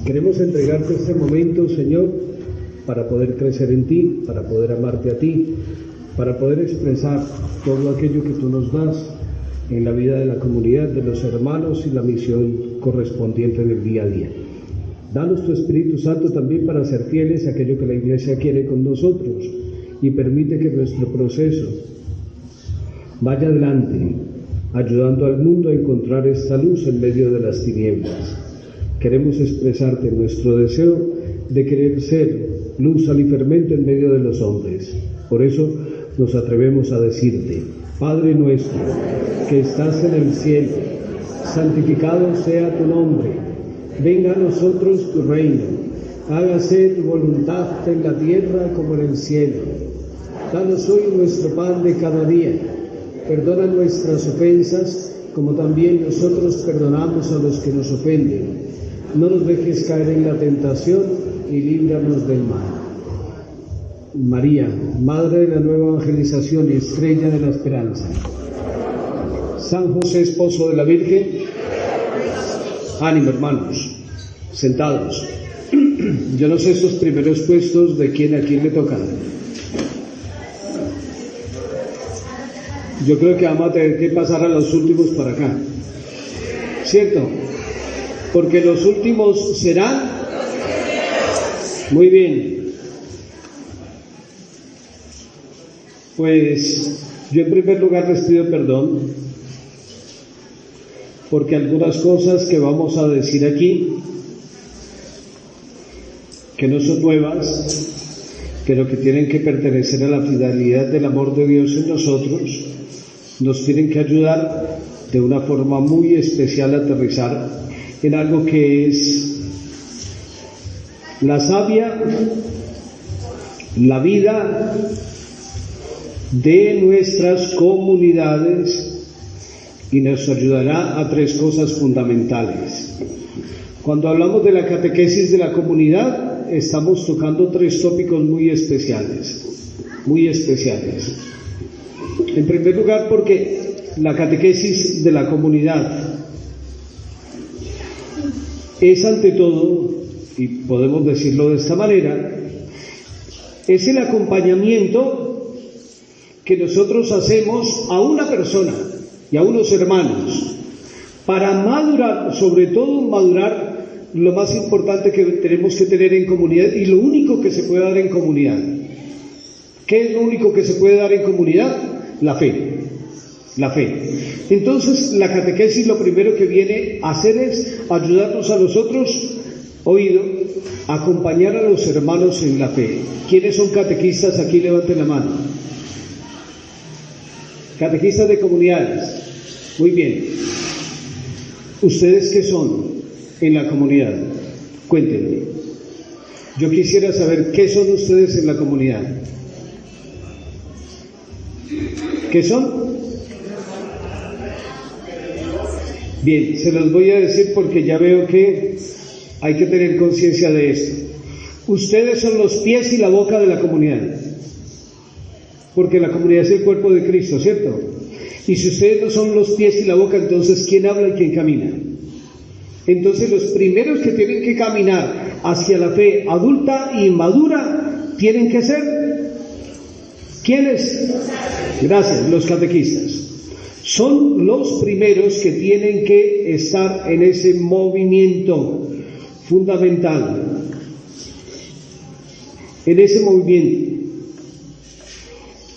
Queremos entregarte este momento, Señor, para poder crecer en ti, para poder amarte a ti, para poder expresar todo aquello que tú nos das en la vida de la comunidad, de los hermanos y la misión correspondiente del día a día. Danos tu Espíritu Santo también para ser fieles a aquello que la Iglesia quiere con nosotros y permite que nuestro proceso vaya adelante, ayudando al mundo a encontrar esta luz en medio de las tinieblas. Queremos expresarte nuestro deseo de querer ser luz, sal y fermento en medio de los hombres. Por eso nos atrevemos a decirte: Padre nuestro, que estás en el cielo, santificado sea tu nombre. Venga a nosotros tu reino. Hágase tu voluntad en la tierra como en el cielo. Danos hoy nuestro pan de cada día. Perdona nuestras ofensas, como también nosotros perdonamos a los que nos ofenden. No nos dejes caer en la tentación y líbranos del mal. María, Madre de la nueva evangelización y estrella de la esperanza. San José, esposo de la Virgen. Ánimo, hermanos, sentados. Yo no sé estos primeros puestos de quién a quién le tocan. Yo creo que vamos a tener que pasar a los últimos para acá, ¿cierto? Porque los últimos serán. Muy bien. Pues yo en primer lugar les pido perdón porque algunas cosas que vamos a decir aquí, que no son nuevas, pero que tienen que pertenecer a la fidelidad del amor de Dios en nosotros, nos tienen que ayudar de una forma muy especial a aterrizar en algo que es la savia, la vida de nuestras comunidades, y nos ayudará a tres cosas fundamentales. Cuando hablamos de la catequesis de la comunidad, estamos tocando tres tópicos muy especiales. En primer lugar, porque la catequesis de la comunidad es ante todo, y podemos decirlo de esta manera, es el acompañamiento que nosotros hacemos a una persona y a unos hermanos para madurar, sobre todo madurar lo más importante que tenemos que tener en comunidad y lo único que se puede dar en comunidad. ¿Qué es lo único que se puede dar en comunidad? La fe. Entonces, la catequesis lo primero que viene a hacer es ayudarnos a nosotros, acompañar a los hermanos en la fe. ¿Quiénes son catequistas? Aquí levanten la mano. Catequistas de comunidades. Muy bien. ¿Ustedes qué son en la comunidad? Cuéntenme. Yo quisiera saber qué son ustedes en la comunidad. ¿Qué son? Bien, se los voy a decir porque ya veo que hay que tener conciencia de esto. Ustedes son los pies y la boca de la comunidad, porque la comunidad es el cuerpo de Cristo, ¿cierto? Y si ustedes no son los pies y la boca, entonces ¿quién habla y quién camina? Entonces los primeros que tienen que caminar hacia la fe adulta y madura tienen que ser, ¿quiénes? Gracias, los catequistas. Son los primeros que tienen que estar en ese movimiento fundamental, en ese movimiento.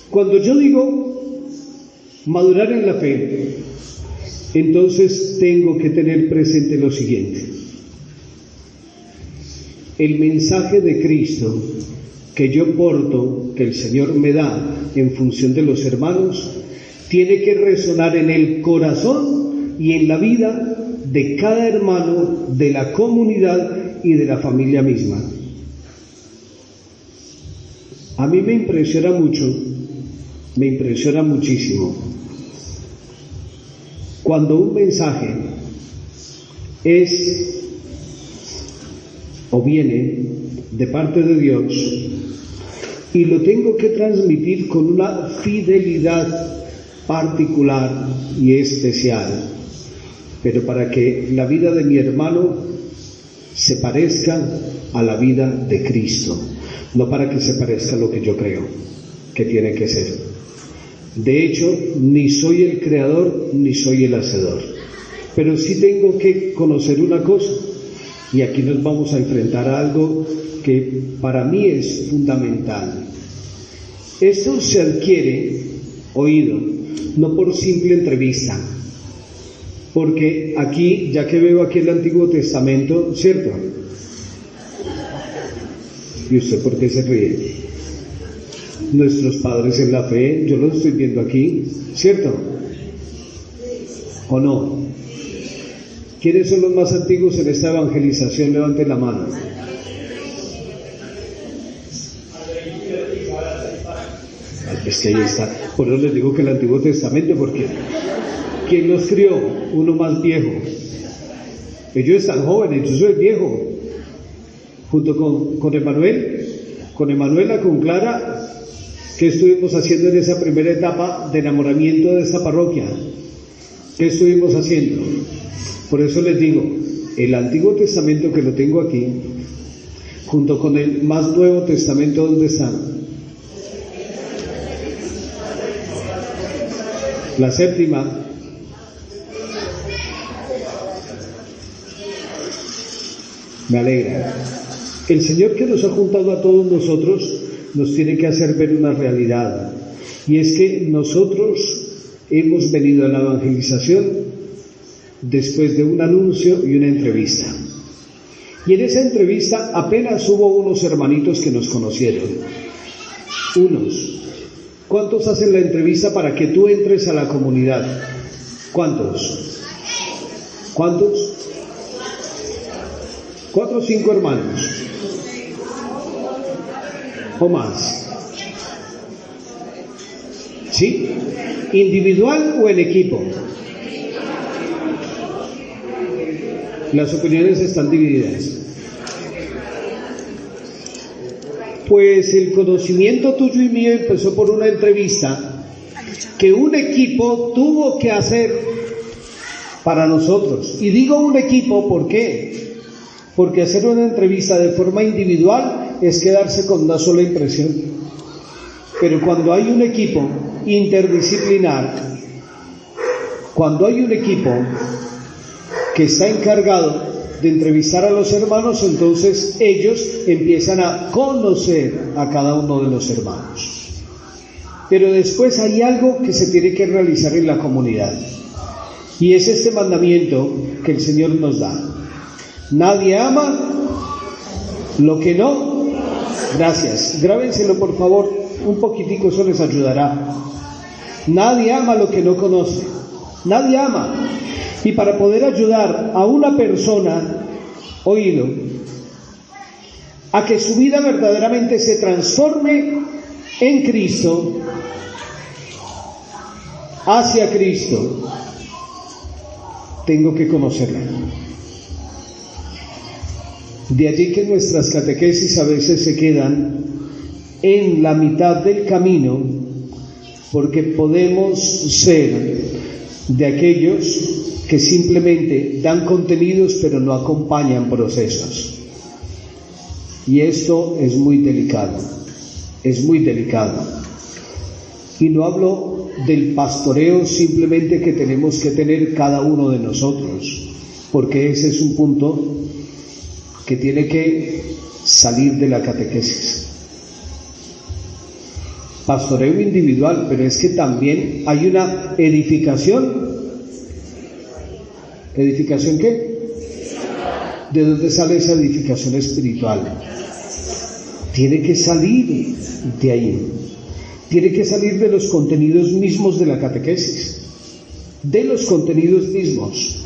Cuando yo digo madurar en la fe, entonces tengo que tener presente lo siguiente: el mensaje de Cristo que yo porto, que el Señor me da en función de los hermanos, tiene que resonar en el corazón y en la vida de cada hermano, de la comunidad y de la familia misma. A mí me impresiona muchísimo cuando un mensaje es o viene de parte de Dios y lo tengo que transmitir con una fidelidad particular y especial, pero para que la vida de mi hermano se parezca a la vida de Cristo, no para que se parezca a lo que yo creo que tiene que ser. De hecho, ni soy el creador ni soy el hacedor, pero sí tengo que conocer una cosa, y aquí nos vamos a enfrentar a algo que para mí es fundamental. Esto se adquiere, oído, no por simple entrevista, porque aquí, ya que veo aquí el Antiguo Testamento, ¿cierto? ¿Y usted por qué se ríe? Nuestros padres en la fe, yo los estoy viendo aquí, ¿cierto? ¿O no? ¿Quiénes son los más antiguos en esta evangelización? Levanten la mano. Es que ahí está. Por eso les digo que el Antiguo Testamento, porque ¿quién los crió? Uno más viejo. Ellos están jóvenes, yo soy viejo. Junto con Emanuel, con Emanuela, con Clara, ¿qué estuvimos haciendo en esa primera etapa de enamoramiento de esta parroquia? ¿Qué estuvimos haciendo? Por eso les digo, el Antiguo Testamento, que lo tengo aquí, junto con el más Nuevo Testamento, ¿dónde están? La séptima. Me alegra. El Señor, que nos ha juntado a todos nosotros, nos tiene que hacer ver una realidad, y es que nosotros hemos venido a la evangelización después de un anuncio y una entrevista, y en esa entrevista apenas hubo unos hermanitos que nos conocieron, unos. ¿Cuántos hacen la entrevista para que tú entres a la comunidad? ¿Cuántos? ¿Cuántos? 4 o 5 hermanos o más. ¿Sí? ¿Individual o en equipo? Las opiniones están divididas. Pues el conocimiento tuyo y mío empezó por una entrevista que un equipo tuvo que hacer para nosotros. Y digo un equipo, ¿por qué? Porque hacer una entrevista de forma individual es quedarse con una sola impresión. Pero cuando hay un equipo interdisciplinar, cuando hay un equipo que está encargado de entrevistar a los hermanos, entonces ellos empiezan a conocer a cada uno de los hermanos. Pero después hay algo que se tiene que realizar en la comunidad, y es este mandamiento que el Señor nos da: nadie ama lo que no. Gracias, grábenselo por favor, un poquitico, eso les ayudará. Nadie ama lo que no conoce. Nadie ama. Y para poder ayudar a una persona, oído, a que su vida verdaderamente se transforme en Cristo, hacia Cristo, tengo que conocerla. De allí que nuestras catequesis a veces se quedan en la mitad del camino, porque podemos ser de aquellos que simplemente dan contenidos pero no acompañan procesos. Y esto es muy delicado, es muy delicado. Y no hablo del pastoreo simplemente que tenemos que tener cada uno de nosotros, porque ese es un punto que tiene que salir de la catequesis. Pastoreo individual, pero es que también hay una edificación. ¿Edificación qué? ¿De dónde sale esa edificación espiritual? Tiene que salir de ahí. Tiene que salir de los contenidos mismos de la catequesis. De los contenidos mismos.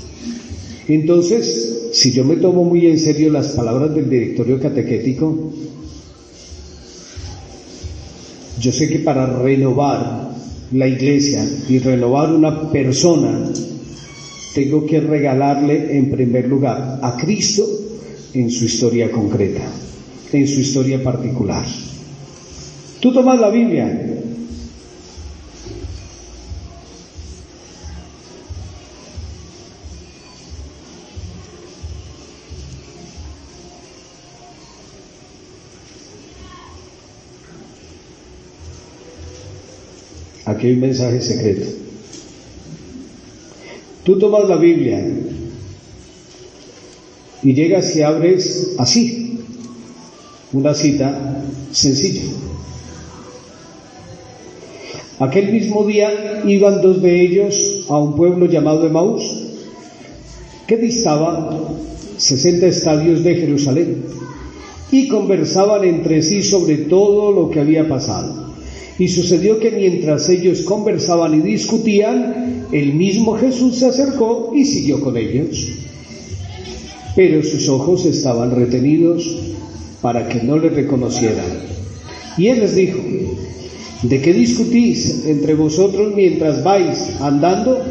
Entonces, si yo me tomo muy en serio las palabras del directorio catequético, yo sé que para renovar la iglesia y renovar una persona, tengo que regalarle en primer lugar a Cristo en su historia concreta, en su historia particular. Tú tomas la Biblia. Aquí hay un mensaje secreto. Tú tomas la Biblia y llegas y abres así, una cita sencilla. Aquel mismo día iban 2 de ellos a un pueblo llamado Emaús, que distaba 60 estadios de Jerusalén, y conversaban entre sí sobre todo lo que había pasado. Y sucedió que mientras ellos conversaban y discutían, el mismo Jesús se acercó y siguió con ellos. Pero sus ojos estaban retenidos para que no le reconocieran. Y él les dijo: ¿de qué discutís entre vosotros mientras vais andando?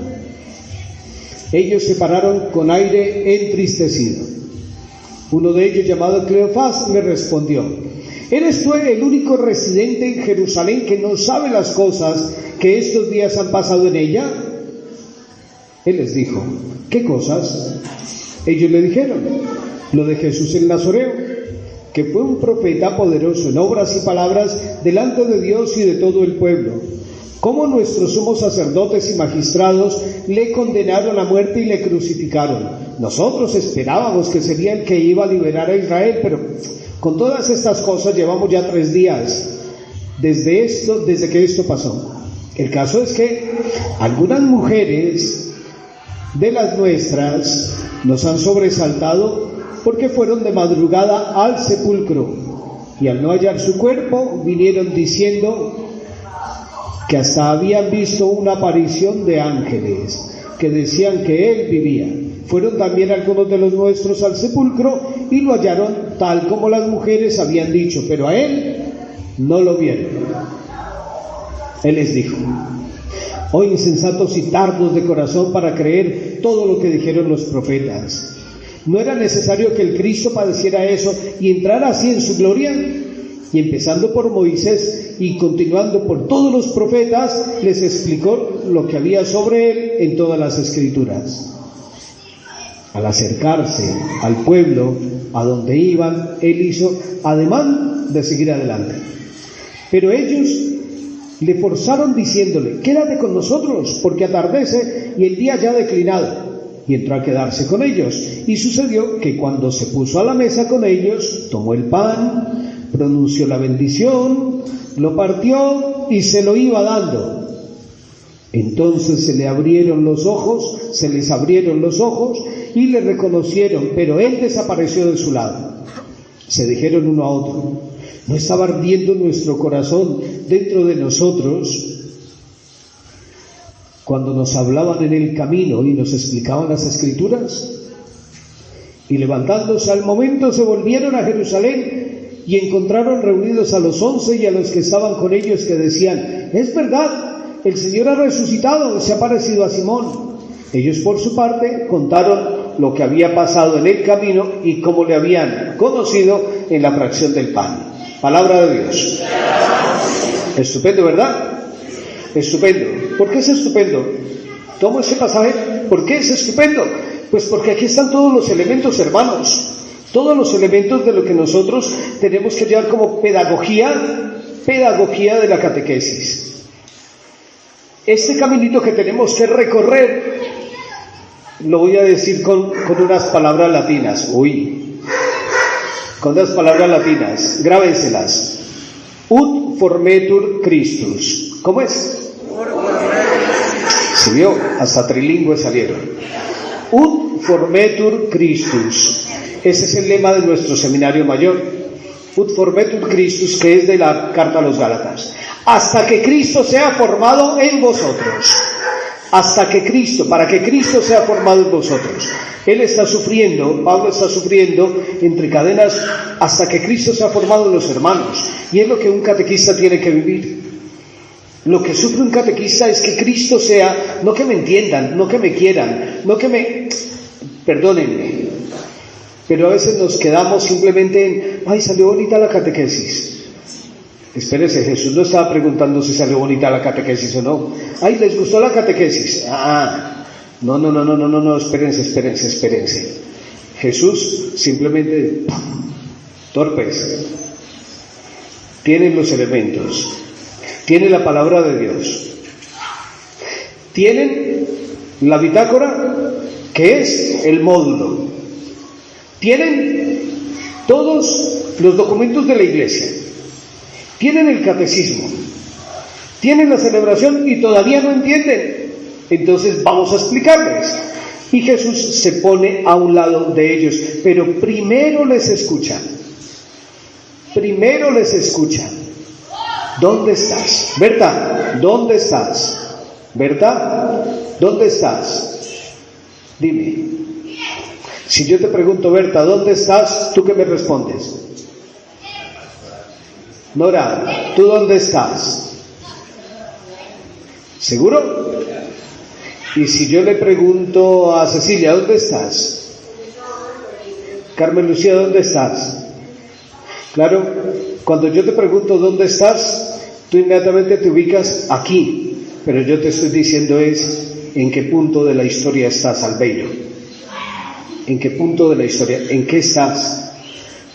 Ellos se pararon con aire entristecido. Uno de ellos, llamado Cleofás, le respondió: ¿eres tú el único residente en Jerusalén que no sabe las cosas que estos días han pasado en ella? Él les dijo: ¿qué cosas? Ellos le dijeron: lo de Jesús el Nazareo, que fue un profeta poderoso en obras y palabras delante de Dios y de todo el pueblo. Cómo nuestros sumos sacerdotes y magistrados le condenaron a muerte y le crucificaron. Nosotros esperábamos que sería el que iba a liberar a Israel, pero con todas estas cosas llevamos ya 3 días desde que esto pasó. El caso es que algunas mujeres de las nuestras nos han sobresaltado porque fueron de madrugada al sepulcro y al no hallar su cuerpo vinieron diciendo que hasta habían visto una aparición de ángeles que decían que él vivía. Fueron también algunos de los nuestros al sepulcro y lo hallaron tal como las mujeres habían dicho, pero a él no lo vieron. Él les dijo: oh insensatos y tardos de corazón para creer todo lo que dijeron los profetas. ¿No era necesario que el Cristo padeciera eso y entrara así en su gloria? Y empezando por Moisés y continuando por todos los profetas, les explicó lo que había sobre él en todas las Escrituras. Al acercarse al pueblo a donde iban, él hizo ademán de seguir adelante. Pero ellos le forzaron diciéndole: quédate con nosotros, porque atardece y el día ya ha declinado. Y entró a quedarse con ellos. Y sucedió que cuando se puso a la mesa con ellos, tomó el pan, pronunció la bendición, lo partió y se lo iba dando. Entonces se les abrieron los ojos y le reconocieron, pero él desapareció de su lado. Se dijeron uno a otro: ¿no estaba ardiendo nuestro corazón dentro de nosotros cuando nos hablaban en el camino y nos explicaban las Escrituras? Y levantándose al momento se volvieron a Jerusalén y encontraron reunidos a los 11 y a los que estaban con ellos, que decían: es verdad, el Señor ha resucitado, se ha parecido a Simón. Ellos por su parte contaron lo que había pasado en el camino y cómo le habían conocido en la fracción del pan. Palabra de Dios. Estupendo, ¿verdad? Estupendo. ¿Por qué es estupendo? Tomo ese pasaje. ¿Por qué es estupendo? Pues porque aquí están todos los elementos, hermanos. Todos los elementos de lo que nosotros tenemos que llevar como pedagogía de la catequesis. Este caminito que tenemos que recorrer, lo voy a decir con unas palabras latinas. Con unas palabras latinas. Grábenselas. Ut formetur Christus. ¿Cómo es? ¿Se vio? Hasta trilingües salieron. Ut formetur Christus. Ese es el lema de nuestro seminario mayor. Ut formetur Christus, que es de la carta a los Gálatas. Hasta que Cristo sea formado en vosotros. Hasta que Cristo, para que Cristo sea formado en vosotros. Él está sufriendo, Pablo está sufriendo entre cadenas hasta que Cristo sea formado en los hermanos. Y es lo que un catequista tiene que vivir. Lo que sufre un catequista es que Cristo sea, no que me entiendan, no que me quieran, no que me... Perdónenme, pero a veces nos quedamos simplemente en: ay, salió bonita la catequesis. Espérese, Jesús no estaba preguntando si salió bonita la catequesis o no. Ay, ¿les gustó la catequesis? No, espérense. Jesús simplemente, torpes, tienen los elementos, tiene la palabra de Dios, Tienen la bitácora, que es el módulo. Tienen todos los documentos de la iglesia. Tienen el catecismo. Tienen la celebración y todavía no entienden. Entonces vamos a explicarles. Y Jesús se pone a un lado de ellos, pero primero les escucha. Primero les escucha. ¿Dónde estás? Berta, ¿dónde estás? Berta, ¿dónde estás? Dime. Si yo te pregunto, Berta, ¿dónde estás? ¿Tú qué me respondes? Nora, ¿tú dónde estás? ¿Seguro? Y si yo le pregunto a Cecilia, ¿dónde estás? Carmen Lucía, ¿dónde estás? Claro, cuando yo te pregunto ¿dónde estás? Tú inmediatamente te ubicas aquí, pero yo te estoy diciendo es en qué punto de la historia estás, Albeiro. ¿En qué punto de la historia? ¿En qué estás?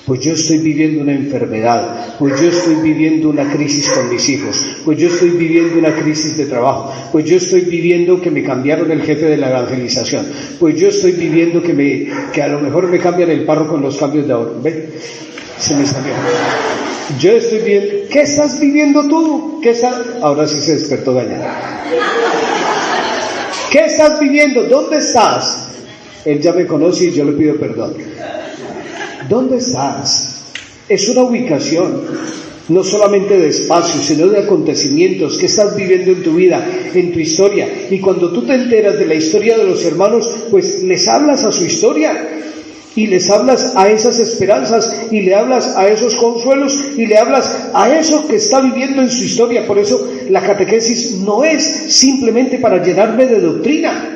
Pues yo estoy viviendo una enfermedad, pues yo estoy viviendo una crisis con mis hijos, pues yo estoy viviendo una crisis de trabajo, pues yo estoy viviendo que me cambiaron el jefe de la evangelización, pues yo estoy viviendo que a lo mejor me cambian el párroco con los cambios de ahora. ¿Ve? Se me salió. Yo estoy viendo. ¿Qué estás viviendo tú? Ahora sí se despertó dañada. ¿Qué estás viviendo? ¿Dónde estás? Él ya me conoce y yo le pido perdón. ¿Dónde estás? Es una ubicación, no solamente de espacio, sino de acontecimientos que estás viviendo en tu vida, en tu historia. Y cuando tú te enteras de la historia de los hermanos, pues les hablas a su historia, y les hablas a esas esperanzas, y le hablas a esos consuelos, y le hablas a eso que está viviendo en su historia. Por eso la catequesis no es simplemente para llenarme de doctrina.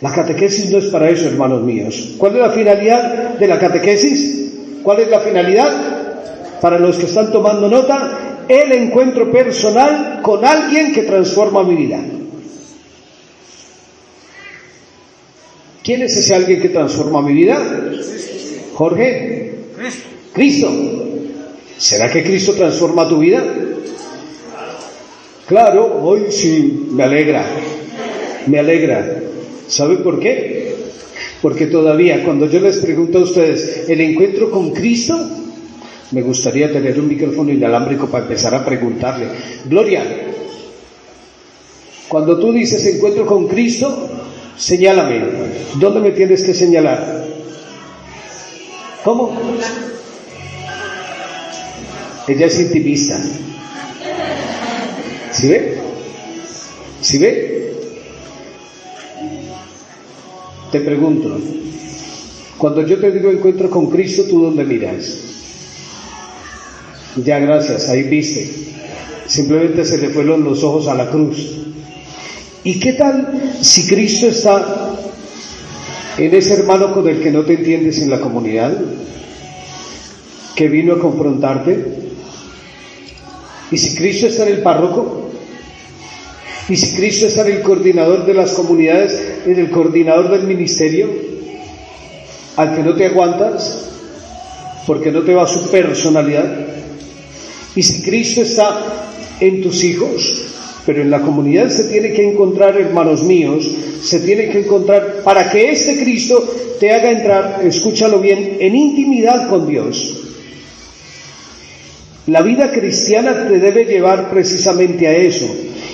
La catequesis no es para eso, hermanos míos. ¿Cuál es la finalidad de la catequesis? ¿Cuál es la finalidad? Para los que están tomando nota, el encuentro personal con alguien que transforma mi vida. ¿Quién es ese alguien que transforma mi vida? Jorge. Cristo. ¿Será que Cristo transforma tu vida? Claro, hoy sí, me alegra. Me alegra. ¿Sabe por qué? Porque todavía cuando yo les pregunto a ustedes, ¿el encuentro con Cristo? Me gustaría tener un micrófono inalámbrico para empezar a preguntarle. Gloria, cuando tú dices encuentro con Cristo, señálame. ¿Dónde me tienes que señalar? ¿Cómo? Ella es intimista. ¿Sí ve? ¿Sí ve? Te pregunto, cuando yo te digo encuentro con Cristo, ¿tú dónde miras? Ya, gracias, ahí viste. Simplemente se le fueron los ojos a la cruz. ¿Y qué tal si Cristo está en ese hermano con el que no te entiendes en la comunidad, que vino a confrontarte? ¿Y si Cristo está en el párroco? ¿Y si Cristo está en el coordinador de las comunidades, en el coordinador del ministerio, al que no te aguantas, porque no te va su personalidad? ¿Y si Cristo está en tus hijos? Pero en la comunidad se tiene que encontrar, hermanos míos, se tiene que encontrar para que este Cristo te haga entrar, escúchalo bien, en intimidad con Dios. La vida cristiana te debe llevar precisamente a eso.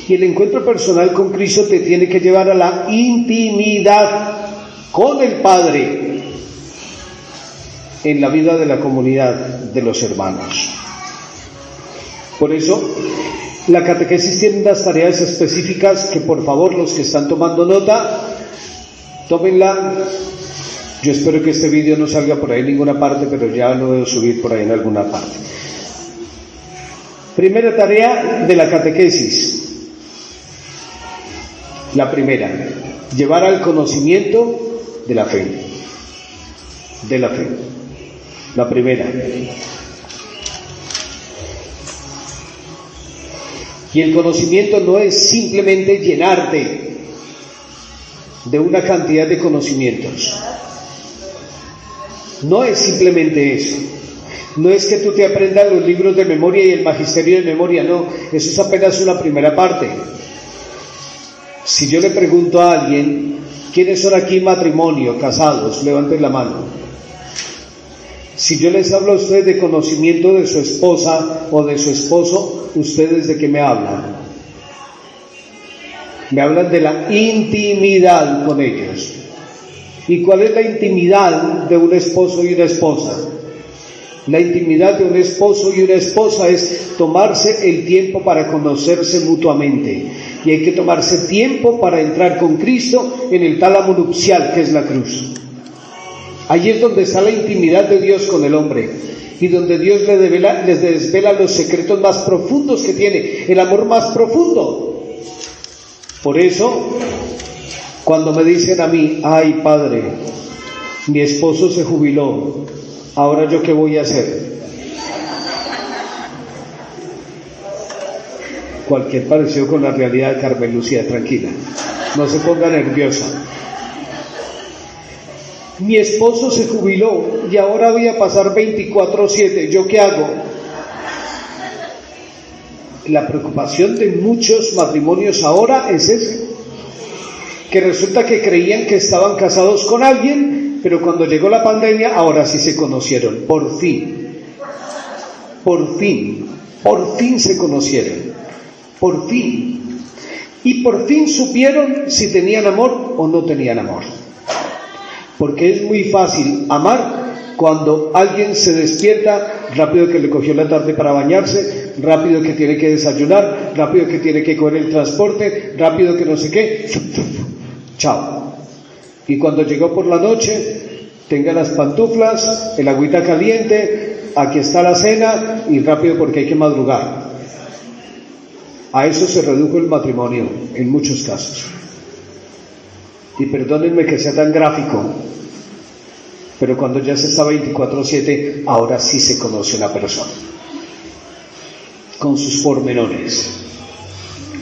Y el encuentro personal con Cristo te tiene que llevar a la intimidad con el Padre en la vida de la comunidad de los hermanos. Por eso, la catequesis tiene unas tareas específicas que, por favor, los que están tomando nota, tómenla. Yo espero que este vídeo no salga por ahí en ninguna parte, pero ya lo debo subir por ahí en alguna parte. Primera tarea de la catequesis. La primera, llevar al conocimiento de la fe. De la fe. La primera. Y el conocimiento no es simplemente llenarte de una cantidad de conocimientos. No es simplemente eso. No es que tú te aprendas los libros de memoria y el magisterio de memoria, no. Eso es apenas una primera parte. Si yo le pregunto a alguien, ¿quiénes son aquí matrimonio, casados? Levanten la mano. Si yo les hablo a ustedes de conocimiento de su esposa o de su esposo, ¿ustedes de qué me hablan? Me hablan de la intimidad con ellos. ¿Y cuál es la intimidad de un esposo y una esposa? La intimidad de un esposo y una esposa es tomarse el tiempo para conocerse mutuamente. Y hay que tomarse tiempo para entrar con Cristo en el tálamo nupcial que es la cruz. Allí es donde está la intimidad de Dios con el hombre y donde Dios les desvela los secretos más profundos que tiene, el amor más profundo. Por eso, cuando me dicen a mí, ay padre, mi esposo se jubiló, ¿ahora yo qué voy a hacer? Cualquier parecido con la realidad de Carmen Lucía, tranquila, no se ponga nerviosa. Mi esposo se jubiló y ahora voy a pasar 24/7, ¿yo qué hago? La preocupación de muchos matrimonios ahora es esa, que resulta que creían que estaban casados con alguien, pero cuando llegó la pandemia, ahora sí se conocieron, por fin se conocieron, por fin, y por fin supieron si tenían amor o no tenían amor, porque es muy fácil amar cuando alguien se despierta, rápido que le cogió la tarde para bañarse, rápido que tiene que desayunar, rápido que tiene que coger el transporte, rápido que no sé qué, chao. Y cuando llegó por la noche, tenga las pantuflas, el agüita caliente, aquí está la cena y rápido porque hay que madrugar. A eso se redujo el matrimonio en muchos casos. Y perdónenme que sea tan gráfico, pero cuando ya se está 24/7, ahora sí se conoce una persona, con sus pormenores.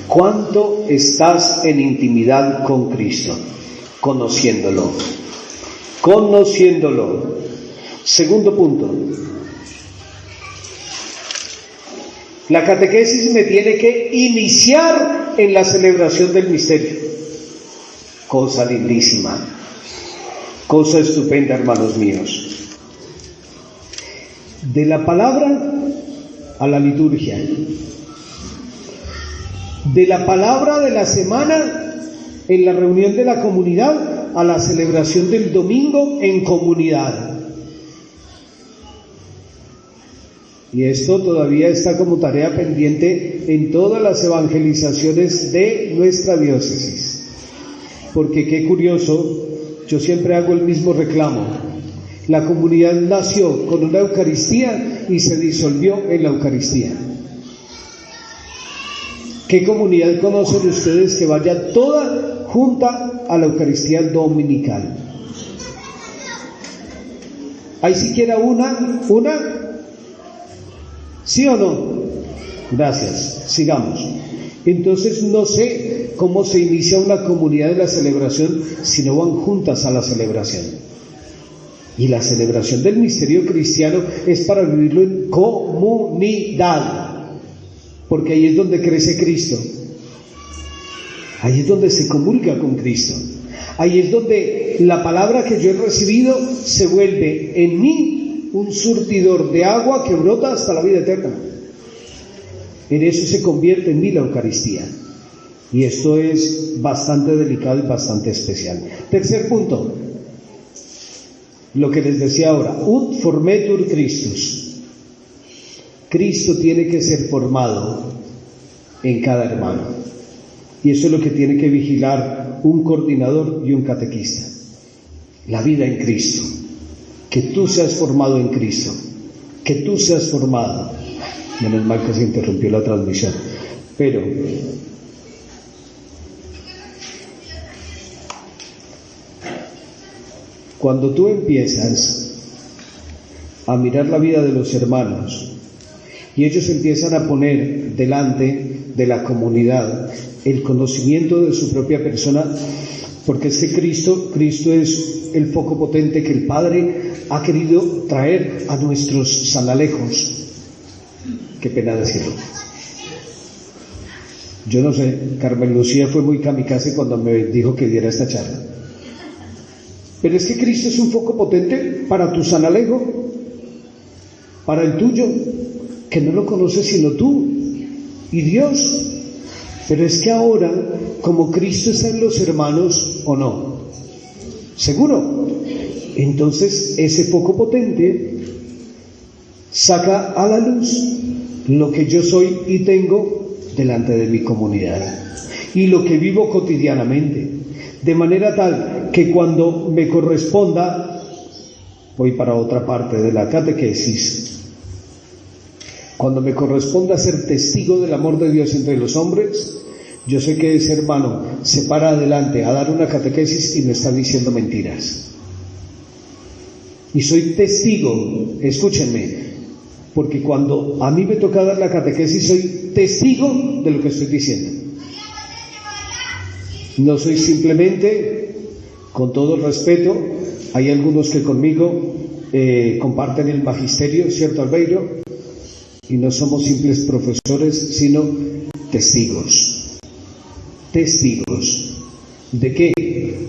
¿Cuánto estás en intimidad con Cristo? Conociéndolo. Segundo punto. La catequesis me tiene que iniciar en la celebración del misterio. Cosa lindísima. Cosa estupenda, hermanos míos. De la palabra a la liturgia. De la palabra de la semana en la reunión de la comunidad a la celebración del domingo en comunidad. Y esto todavía está como tarea pendiente en todas las evangelizaciones de nuestra diócesis. Porque qué curioso, yo siempre hago el mismo reclamo. La comunidad nació con una Eucaristía y se disolvió en la Eucaristía. ¿Qué comunidad conocen ustedes que vaya toda junta a la Eucaristía dominical? ¿Hay siquiera una? ¿Sí o no? Gracias, sigamos. Entonces no sé cómo se inicia una comunidad de la celebración si no van juntas a la celebración. Y la celebración del misterio cristiano es para vivirlo en comunidad, porque ahí es donde crece Cristo, ahí es donde se comulga con Cristo, ahí es donde la palabra que yo he recibido se vuelve en mí un surtidor de agua que brota hasta la vida eterna. En eso se convierte en mí la Eucaristía. Y esto es bastante delicado y bastante especial. Tercer punto, lo que les decía ahora, ut formetur Christus. Cristo tiene que ser formado en cada hermano. Y eso es lo que tiene que vigilar un coordinador y un catequista. La vida en Cristo. Que tú seas formado en Cristo. Que tú seas formado. Menos mal que se interrumpió la transmisión. Pero cuando tú empiezas a mirar la vida de los hermanos y ellos empiezan a poner delante de la comunidad el conocimiento de su propia persona, porque es que Cristo es el foco potente que el Padre ha querido traer a nuestros sanalejos. Qué pena decirlo. Yo no sé, Carmen Lucía fue muy kamikaze cuando me dijo que diera esta charla. Pero es que Cristo es un foco potente para tu San Alejo, para el tuyo, que no lo conoces sino tú y Dios. Pero es que ahora, como Cristo está en los hermanos, ¿o no? ¿Seguro? Entonces ese foco potente saca a la luz lo que yo soy y tengo delante de mi comunidad y lo que vivo cotidianamente, de manera tal que cuando me corresponda, voy para otra parte de la catequesis, cuando me corresponda ser testigo del amor de Dios entre los hombres, yo sé que ese hermano se para adelante a dar una catequesis y me está diciendo mentiras. Y soy testigo, escúchenme, porque cuando a mí me toca dar la catequesis soy testigo de lo que estoy diciendo. No soy simplemente, con todo el respeto, hay algunos que conmigo comparten el magisterio, ¿cierto, Albeiro? Y no somos simples profesores, sino testigos. Testigos. ¿De qué?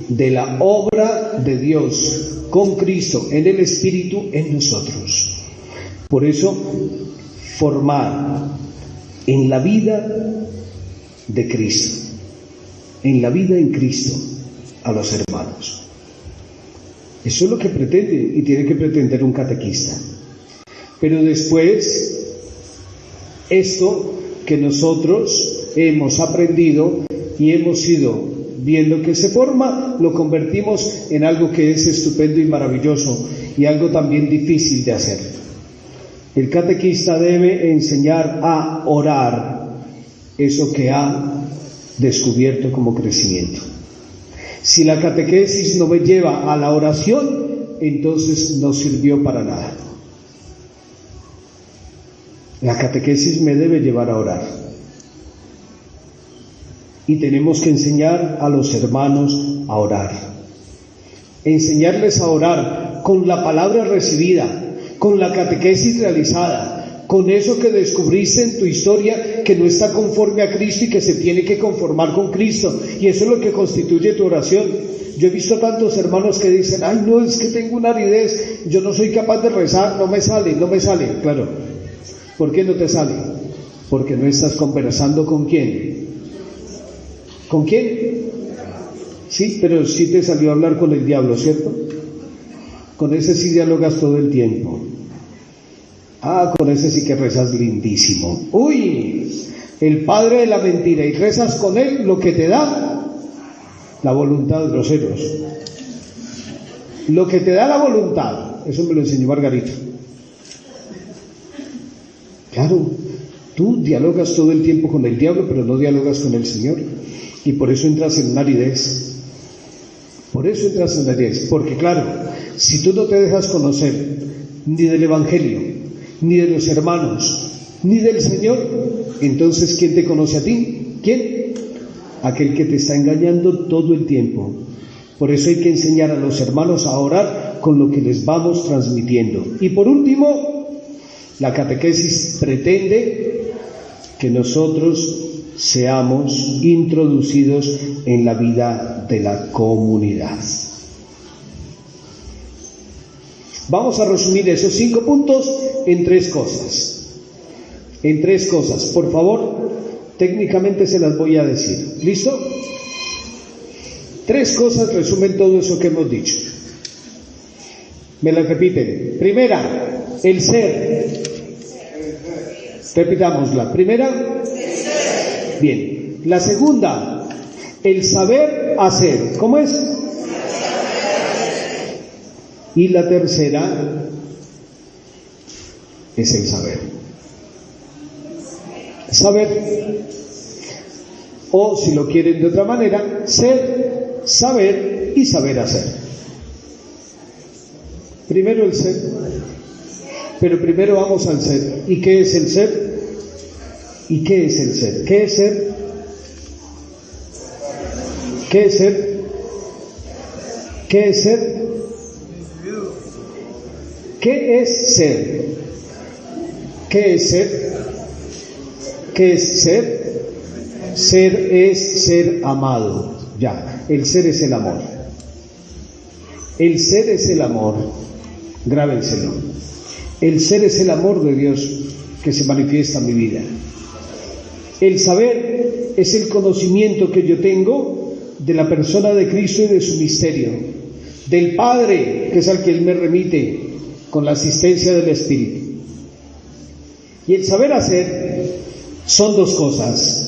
De la obra de Dios con Cristo en el Espíritu en nosotros. Por eso, formar en la vida de Cristo, en la vida en Cristo, a los hermanos. Eso es lo que pretende y tiene que pretender un catequista. Pero después, esto que nosotros hemos aprendido y hemos ido viendo que se forma, lo convertimos en algo que es estupendo y maravilloso y algo también difícil de hacer. El catequista debe enseñar a orar eso que ha descubierto como crecimiento. Si la catequesis no me lleva a la oración, entonces no sirvió para nada. La catequesis me debe llevar a orar. Y tenemos que enseñar a los hermanos a orar. Enseñarles a orar con la palabra recibida, con la catequesis realizada, con eso que descubriste en tu historia que no está conforme a Cristo y que se tiene que conformar con Cristo. Y eso es lo que constituye tu oración. Yo he visto tantos hermanos que dicen, ay no, es que tengo una aridez, yo no soy capaz de rezar, no me sale. Claro, ¿por qué no te sale? Porque no estás conversando con ¿quién? ¿Con quién? Sí, pero sí te salió a hablar con el diablo, ¿cierto? Con ese sí dialogas todo el tiempo. Ah, con ese sí que rezas lindísimo. Uy, el padre de la mentira, y rezas con él lo que te da la voluntad, groseros. Lo que te da la voluntad, eso me lo enseñó Margarita. Claro, tú dialogas todo el tiempo con el diablo, pero no dialogas con el Señor. Y por eso entras en una aridez. Porque claro, si tú no te dejas conocer ni del Evangelio, ni de los hermanos, ni del Señor, entonces ¿quién te conoce a ti? ¿Quién? Aquel que te está engañando todo el tiempo. Por eso hay que enseñar a los hermanos a orar con lo que les vamos transmitiendo. Y por último, la catequesis pretende que nosotros seamos introducidos en la vida de la comunidad. Vamos a resumir esos 5 puntos en 3 cosas. Por favor, técnicamente se las voy a decir. ¿Listo? 3 cosas resumen todo eso que hemos dicho. Me las repiten. Primera, el ser. Repitámosla. Primera, bien. La segunda, el saber hacer. ¿Cómo es? Y la tercera es el saber. Saber, o si lo quieren de otra manera, ser, saber y saber hacer. Primero el ser, pero primero vamos al ser. ¿Y qué es el ser? ¿Y qué es el ser? ¿Qué es ser? ¿Qué es ser? ¿Qué es ser? ¿Qué es ser? ¿Qué es ser? ¿Qué es ser? Ser es ser amado. Ya, el ser es el amor. El ser es el amor. Grábenselo. El ser es el amor de Dios que se manifiesta en mi vida. El saber es el conocimiento que yo tengo de la persona de Cristo y de su misterio, del Padre, que es al que Él me remite con la asistencia del Espíritu. Y el saber hacer son dos cosas,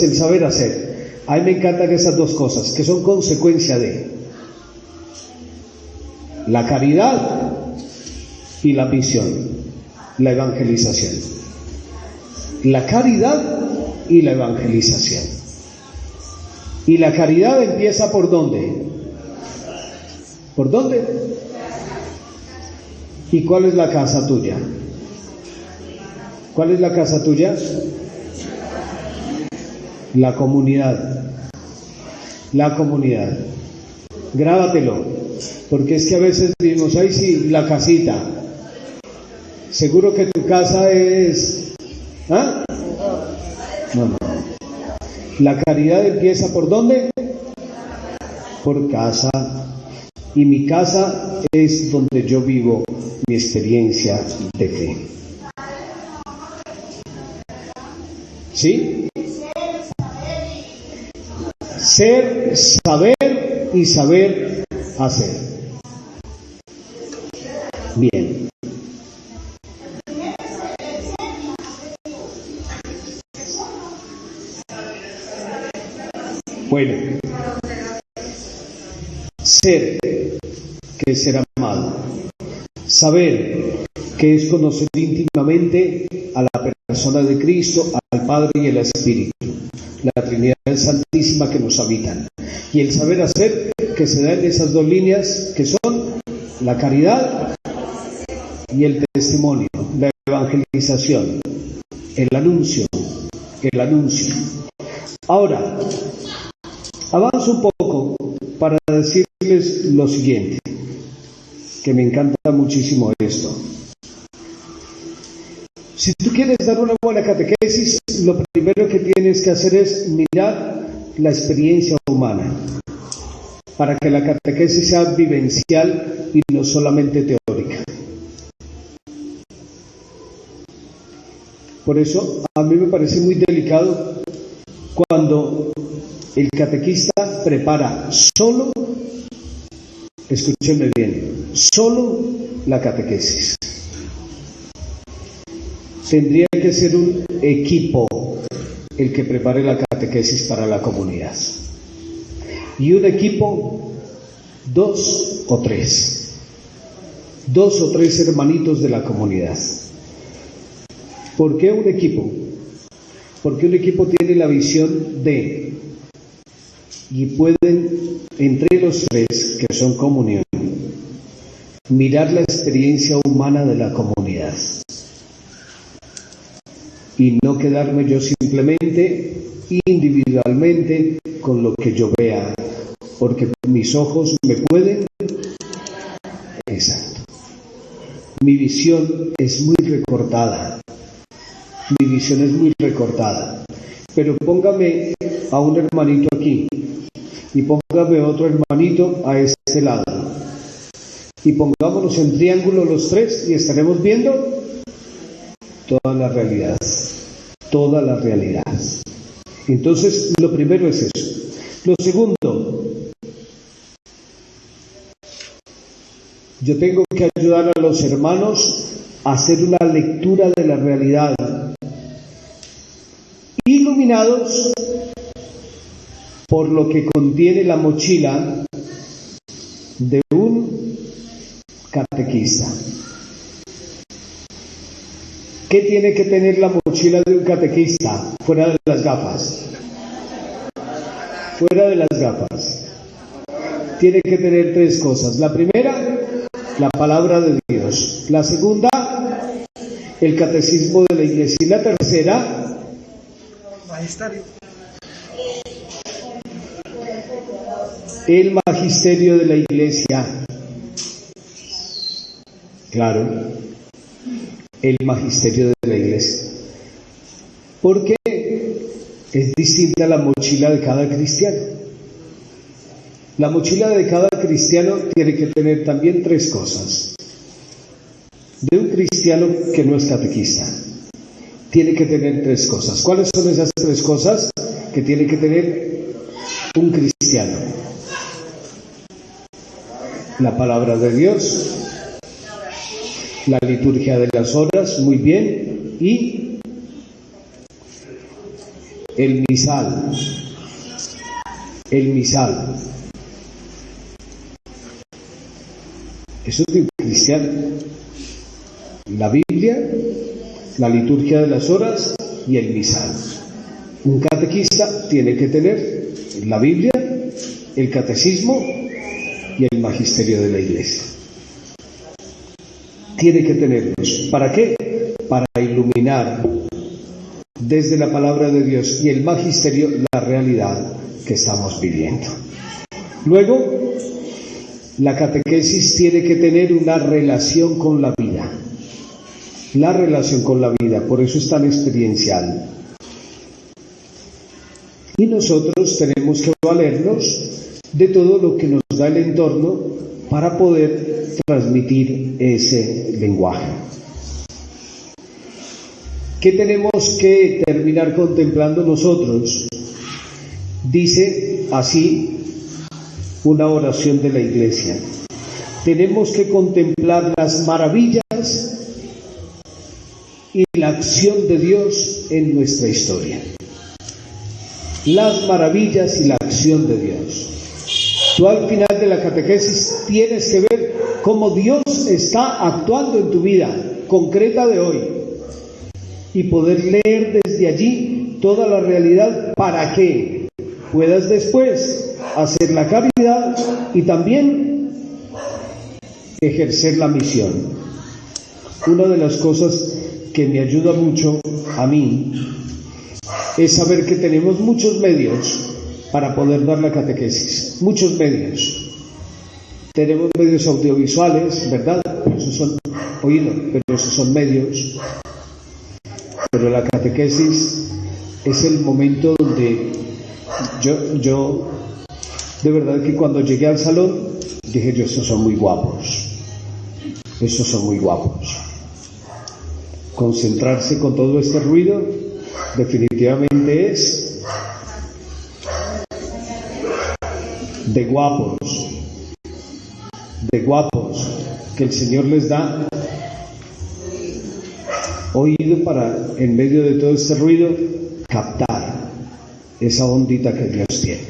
el saber hacer. A mí me encantan esas dos cosas, que son consecuencia de la caridad y la misión, la evangelización. La caridad y la evangelización. Y la caridad empieza ¿por dónde? ¿Por dónde? ¿Y cuál es la casa tuya? ¿Cuál es la casa tuya? La comunidad. La comunidad. Grábatelo, porque es que a veces decimos, ay sí, la casita. Seguro que tu casa es... ¿Ah? No. La caridad empieza ¿por dónde? Por casa. Y mi casa es donde yo vivo mi experiencia de fe. ¿Sí? Ser, saber y saber hacer. Bien. Bueno. Ser, que es ser amado. Saber, que es conocer íntimamente a la persona de Cristo, al Padre y al Espíritu, la Trinidad Santísima que nos habitan. Y el saber hacer, que se da en esas dos líneas, que son la caridad y el testimonio, la evangelización, el anuncio. Ahora, avanzo un poco para decirles lo siguiente, que me encanta muchísimo esto. Si tú quieres dar una buena catequesis, lo primero que tienes que hacer es mirar la experiencia humana, para que la catequesis sea vivencial y no solamente teórica. Por eso a mí me parece muy delicado cuando el catequista prepara solo, escúchenme bien, solo la catequesis. Tendría que ser un equipo el que prepare la catequesis para la comunidad. Y un equipo, dos o tres hermanitos de la comunidad. ¿Por qué un equipo? Porque un equipo tiene la visión de, y pueden, entre los tres, que son comunión, mirar la experiencia humana de la comunidad. Y no quedarme yo simplemente, individualmente, con lo que yo vea, porque mis ojos me pueden... Exacto. Mi visión es muy recortada. Pero póngame a un hermanito aquí y póngame otro hermanito a este lado y pongámonos en triángulo los tres y estaremos viendo toda la realidad. Entonces, lo primero es eso. Lo segundo, yo tengo que ayudar a los hermanos a hacer una lectura de la realidad, iluminados por lo que contiene la mochila de un catequista. ¿Qué tiene que tener la mochila de un catequista fuera de las gafas? Tiene que tener tres cosas. La primera, la palabra de Dios. La segunda, el catecismo de la Iglesia. Y la tercera, el magisterio de la Iglesia. Claro, el magisterio de la Iglesia. ¿Por qué? es distinta a la mochila de cada cristiano. La mochila de cada cristiano tiene que tener también 3 cosas. De un cristiano que no es catequista, tiene que tener 3 cosas. ¿Cuáles son esas 3 cosas que tiene que tener un cristiano? La palabra de Dios, la liturgia de las horas, muy bien, y el misal. El misal. Eso es de un cristiano. La Biblia, la liturgia de las horas y el misal. Un catequista tiene que tener la Biblia, el catecismo y el magisterio de la Iglesia. Tiene que tenerlos. ¿Para qué? Para iluminar desde la palabra de Dios y el magisterio la realidad que estamos viviendo. Luego, la catequesis tiene que tener una relación con la vida. La relación con la vida, por eso es tan experiencial. Y nosotros tenemos que valernos de todo lo que nos da el entorno para poder transmitir ese lenguaje. ¿Qué tenemos que terminar contemplando nosotros? Dice así una oración de la Iglesia. Tenemos que contemplar las maravillas y la acción de Dios en nuestra historia. Las maravillas y la acción de Dios. Tú al final de la catequesis tienes que ver cómo Dios está actuando en tu vida concreta de hoy y poder leer desde allí toda la realidad para que puedas después hacer la caridad y también ejercer la misión. Una de las cosas que me ayuda mucho a mí es saber que tenemos muchos medios para poder dar la catequesis, muchos medios. Tenemos medios audiovisuales, ¿verdad? Esos son oídos, pero esos son medios. Pero la catequesis es el momento donde yo de verdad que cuando llegué al salón dije yo, estos son muy guapos. Estos son muy guapos. Concentrarse con todo este ruido definitivamente es de guapos, que el Señor les da oído para, en medio de todo este ruido, captar esa ondita que Dios tiene.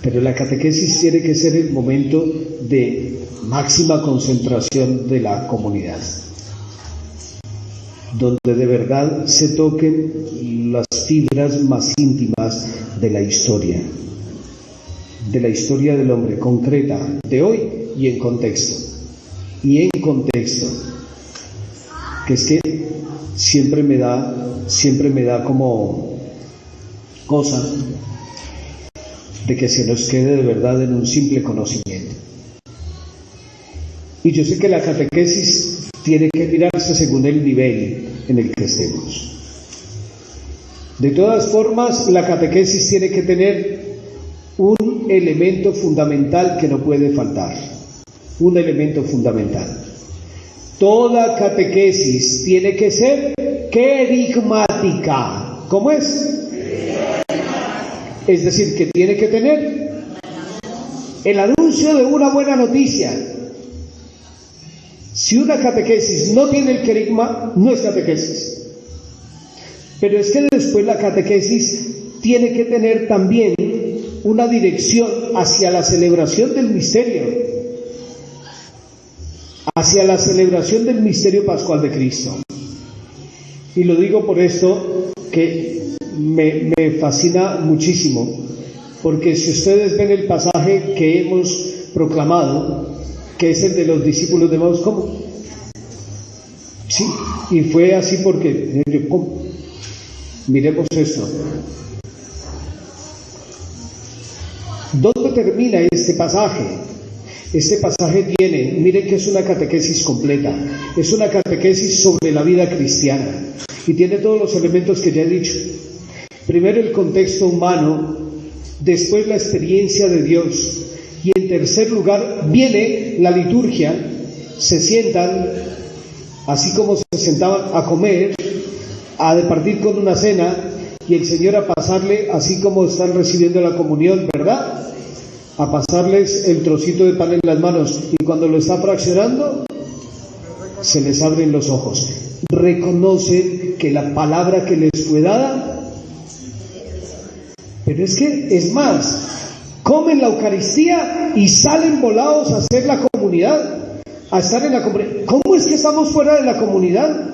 Pero la catequesis tiene que ser el momento de máxima concentración de la comunidad, donde de verdad se toquen las fibras más íntimas de la historia del hombre concreta de hoy y en contexto, que es que siempre me da como cosa de que se nos quede de verdad en un simple conocimiento. Y yo sé que la catequesis tiene que mirarse según el nivel en el que estemos. De todas formas, la catequesis tiene que tener un elemento fundamental que no puede faltar. Un elemento fundamental. Toda catequesis tiene que ser querigmática. ¿Cómo es? Es decir, que tiene que tener el anuncio de una buena noticia. Si una catequesis no tiene el querigma, no es catequesis. Pero es que después la catequesis tiene que tener también una dirección hacia la celebración del misterio, hacia la celebración del misterio pascual de Cristo. Y lo digo por esto que me fascina muchísimo, porque si ustedes ven el pasaje que hemos proclamado, que es el de los discípulos de Emaús, ¿cómo? Sí, y fue así porque, ¿cómo? Miremos esto. ¿Dónde termina este pasaje? Este pasaje tiene, miren que es una catequesis completa, es una catequesis sobre la vida cristiana y tiene todos los elementos que ya he dicho. Primero el contexto humano, después la experiencia de Dios, y en tercer lugar viene la liturgia. Se sientan, así como se sentaban a comer, a departir con una cena, y el Señor a pasarle, así como están recibiendo la comunión, ¿verdad?, a pasarles el trocito de pan en las manos, y cuando lo está fraccionando, se les abren los ojos. Reconocen que la palabra que les fue dada, pero es que, es más, comen la Eucaristía y salen volados a hacer la comunidad, a estar en la comunidad. ¿Cómo es que estamos fuera de la comunidad?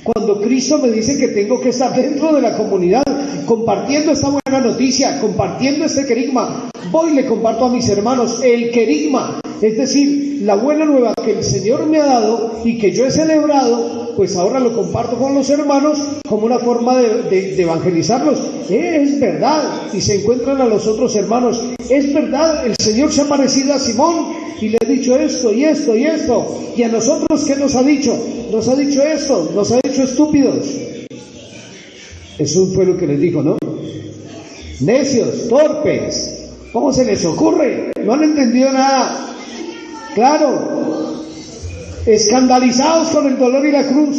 Cuando Cristo me dice que tengo que estar dentro de la comunidad, compartiendo esta buena noticia, compartiendo este querigma. Voy y le comparto a mis hermanos el querigma, es decir, la buena nueva que el Señor me ha dado y que yo he celebrado, pues ahora lo comparto con los hermanos como una forma de evangelizarlos. Es verdad, y se encuentran a los otros hermanos. Es verdad, el Señor se ha parecido a Simón y le ha dicho esto y esto y esto. Y a nosotros, ¿qué nos ha dicho? Nos ha dicho esto, nos ha dicho estúpidos. Eso fue lo que les dijo, ¿no? Necios, torpes. ¿Cómo se les ocurre? No han entendido nada. Claro. Escandalizados con el dolor y la cruz.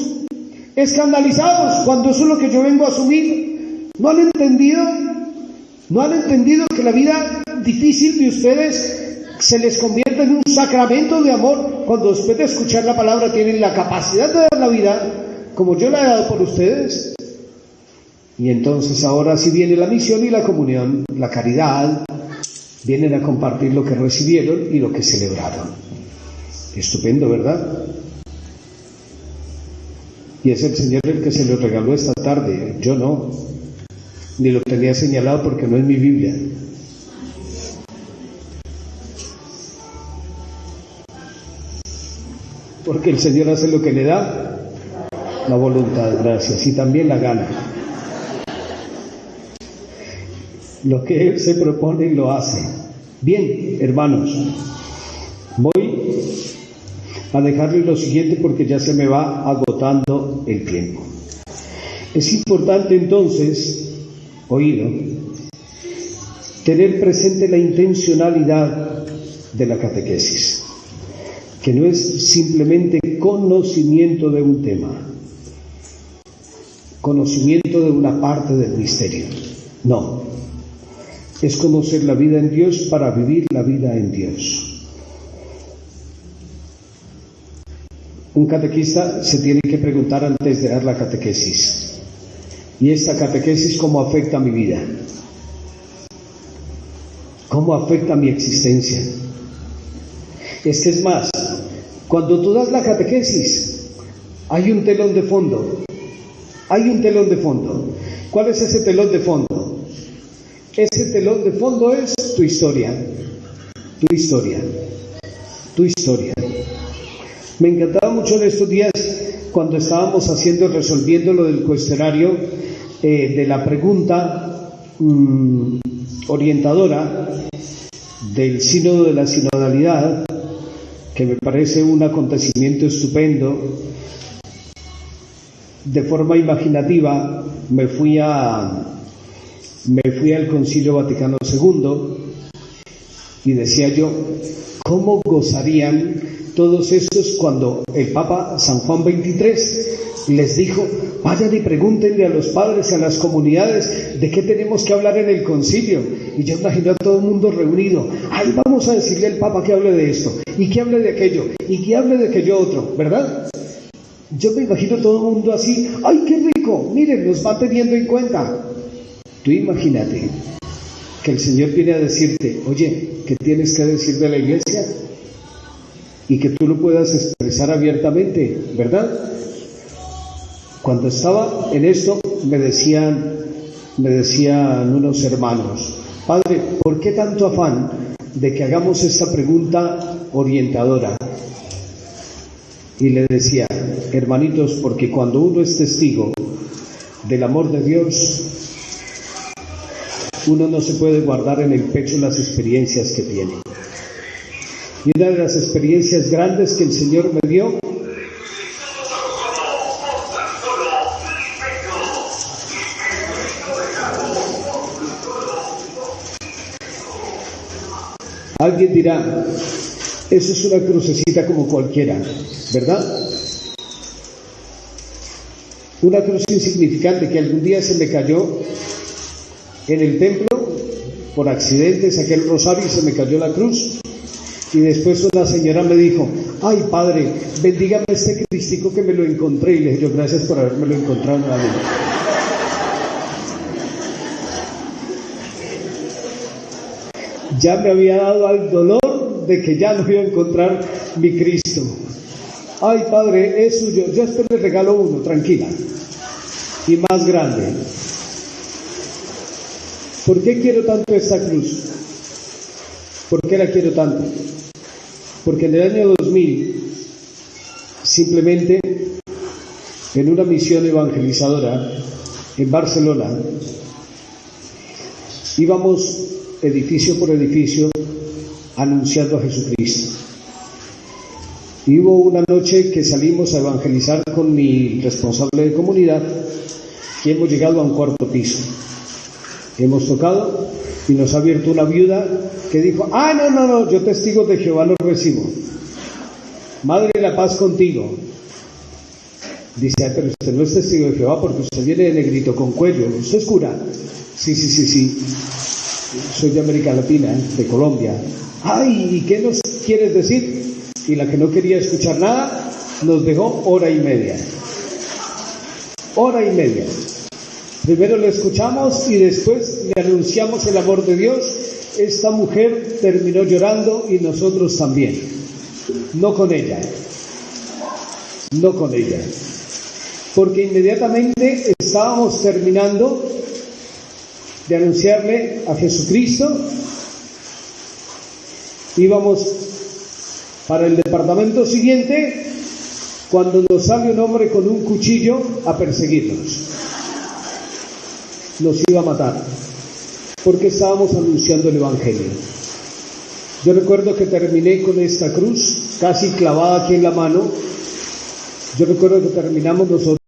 Escandalizados cuando eso es lo que yo vengo a asumir. No han entendido que la vida difícil de ustedes se les convierte en un sacramento de amor cuando después de escuchar la palabra tienen la capacidad de dar la vida como yo la he dado por ustedes. Y entonces ahora sí viene la misión y la comunión, la caridad, vienen a compartir lo que recibieron y lo que celebraron. Estupendo, ¿verdad? Y es el Señor el que se lo regaló esta tarde, yo no, ni lo tenía señalado porque no es mi Biblia. Porque el Señor hace lo que le da la voluntad, gracias, y también la gana. Lo que Él se propone lo hace. Bien, hermanos, voy a dejarles lo siguiente porque ya se me va agotando el tiempo. Es importante entonces, oído, tener presente la intencionalidad de la catequesis, que no es simplemente conocimiento de un tema, conocimiento de una parte del misterio, no, es conocer la vida en Dios para vivir la vida en Dios. Un catequista se tiene que preguntar antes de dar la catequesis, ¿y esta catequesis cómo afecta a mi vida? ¿Cómo afecta a mi existencia? Es que es más, cuando tú das la catequesis, hay un telón de fondo. Hay un telón de fondo. ¿Cuál es ese telón de fondo? Ese telón de fondo es tu historia. Tu historia. Tu historia. Me encantaba mucho en estos días cuando estábamos resolviendo lo del cuestionario de la pregunta orientadora del sínodo de la sinodalidad, que me parece un acontecimiento estupendo. De forma imaginativa me fui al Concilio Vaticano II y decía yo, ¿cómo gozarían todos estos cuando el Papa San Juan XXIII les dijo, vayan y pregúntenle a los padres y a las comunidades de qué tenemos que hablar en el concilio? Y yo imagino a todo el mundo reunido, ay, vamos a decirle al Papa que hable de esto, y que hable de aquello, y que hable de aquello otro, ¿verdad? Yo me imagino todo el mundo así, ay, qué rico, miren, nos va teniendo en cuenta. Tú imagínate que el Señor viene a decirte, oye, ¿qué tienes que decir de la iglesia? Y que tú lo puedas expresar abiertamente, ¿verdad? Cuando estaba en esto, me decían unos hermanos, Padre, ¿por qué tanto afán de que hagamos esta pregunta orientadora? Y le decía, hermanitos, porque cuando uno es testigo del amor de Dios, uno no se puede guardar en el pecho las experiencias que tiene. Y una de las experiencias grandes que el Señor me dio Alguien dirá, eso es una crucecita como cualquiera, ¿verdad? Una cruz insignificante que algún día se me cayó en el templo, por accidente saqué el rosario y se me cayó la cruz. Y después una señora me dijo, ay padre, bendígame este cristico que me lo encontré. Y le dije yo, gracias por habérmelo encontrado. Ya me había dado al dolor de que ya no iba a encontrar mi Cristo. Ay padre, es suyo, yo después le regalo uno, tranquila, y más grande. ¿Por qué quiero tanto esta cruz? ¿Por qué la quiero tanto? Porque en el año 2000, simplemente en una misión evangelizadora en Barcelona, íbamos edificio por edificio anunciando a Jesucristo. Y hubo una noche que salimos a evangelizar con mi responsable de comunidad y hemos llegado a un cuarto piso. Hemos tocado y nos ha abierto una viuda que dijo, no, yo testigos de Jehová los recibo. Madre, la paz contigo. Dice, pero usted no es testigo de Jehová porque usted viene de negrito con cuello. ¿Usted es cura? Sí. Soy de América Latina, de Colombia. Ay, ¿y qué nos quieres decir? Y la que no quería escuchar nada, nos dejó hora y media. Hora y media. Primero le escuchamos y después le anunciamos el amor de Dios. Esta mujer terminó llorando y nosotros también. No con ella. Porque inmediatamente estábamos terminando de anunciarle a Jesucristo. Íbamos para el departamento siguiente cuando nos sale un hombre con un cuchillo a perseguirnos. Nos iba a matar porque estábamos anunciando el Evangelio. Yo recuerdo que terminé con esta cruz casi clavada aquí en la mano. Yo recuerdo que terminamos nosotros